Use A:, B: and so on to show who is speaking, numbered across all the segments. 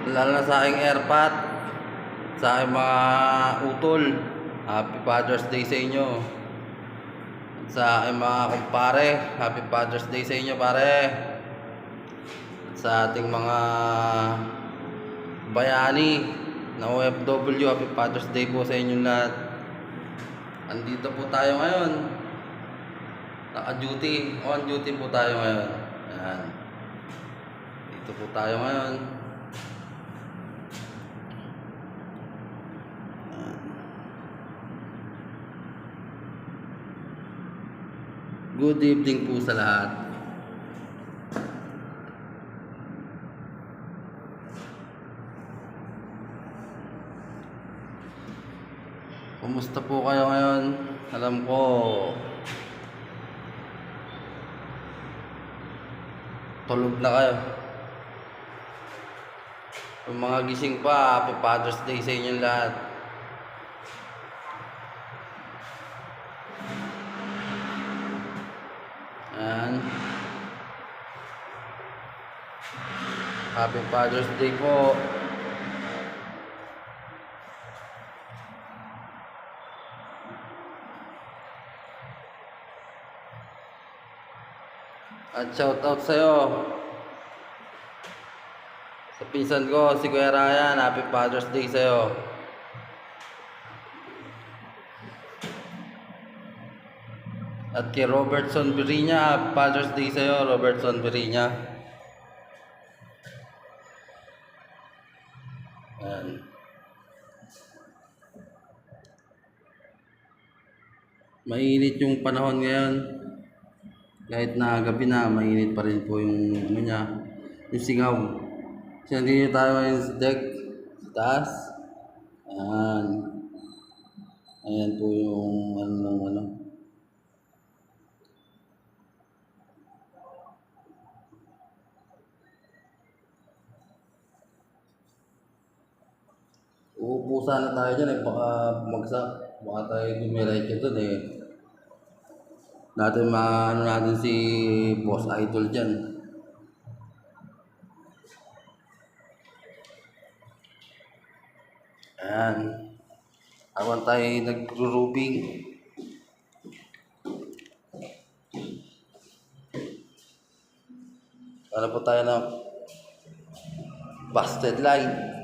A: Lalo na sa aking airpat, sa aking mga utol. Happy Father's Day sa inyo. Sa aking mga kumpare, Happy Father's Day sa inyo, pare. Sa ating mga bayani na OFW, Happy Father's Day po sa inyo lahat. Andito po tayo ngayon. Naka-duty, on duty po tayo ngayon. Ayan. Dito po tayo ngayon. Good evening po sa lahat. Kumusta po kayo ngayon? Alam ko tulog na kayo. Yung mga gising pa, Happy Father's Day sa inyong lahat. Ayan. Happy Father's Day po. At shout out sa'yo sa pinsan ko, si Kuya Ryan. Happy Father's Day sa'yo. At kay Robertson Birinya, Happy Father's Day sa'yo, Robertson Birinya. Ayan. Mainit yung panahon ngayon. Kahit na gabi na, mainit pa rin po yung ano niya, yung singaw. Kasi nandito tayo ngayon sa deck, sa taas. Ayan. Ayan po yung ano. Uupo sana tayo dyan baka bumagsak. Baka tayo dumiretso dun natin maano natin si Boss Idol dyan. Ayan. Habang tayo nagro-rubing. Ano po tayo ng busted light.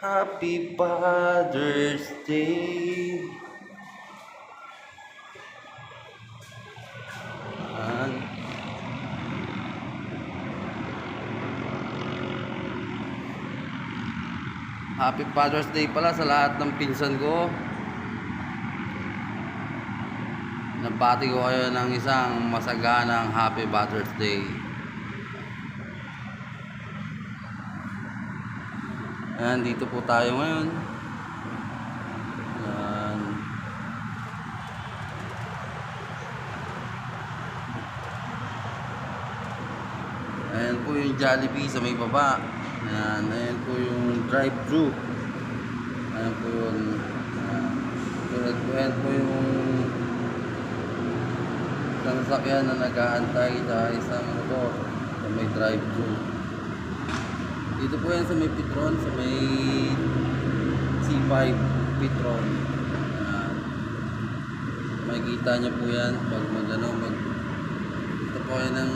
A: Happy Father's Day. Happy Father's Day pala sa lahat ng pinsan ko. Nabati ko kayo ng isang masaganang Happy Father's Day. Ayan, dito po tayo ngayon. Ayan. Ayan po yung Jollibee sa may baba. Ayan, ayan po yung drive-thru. Ayan po yun. Ayan po yung isang sakyan na nag-aantay sa isang motor sa may drive-thru. Dito po yan sa may Petron, sa may C5 Petron. Makikita nyo po yan pag ito po yan ng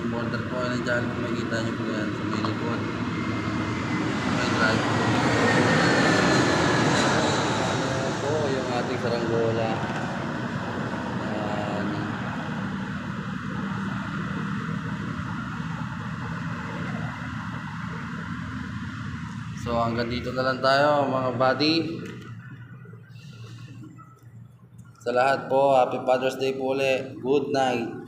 A: border po yan ng Jollibee. Makikita nyo po yan sa may likod, may drive po. Ito po yung ating saranggola. So hanggang dito na lang tayo mga buddy. Sa lahat po, Happy Father's Day po ulit. Good night.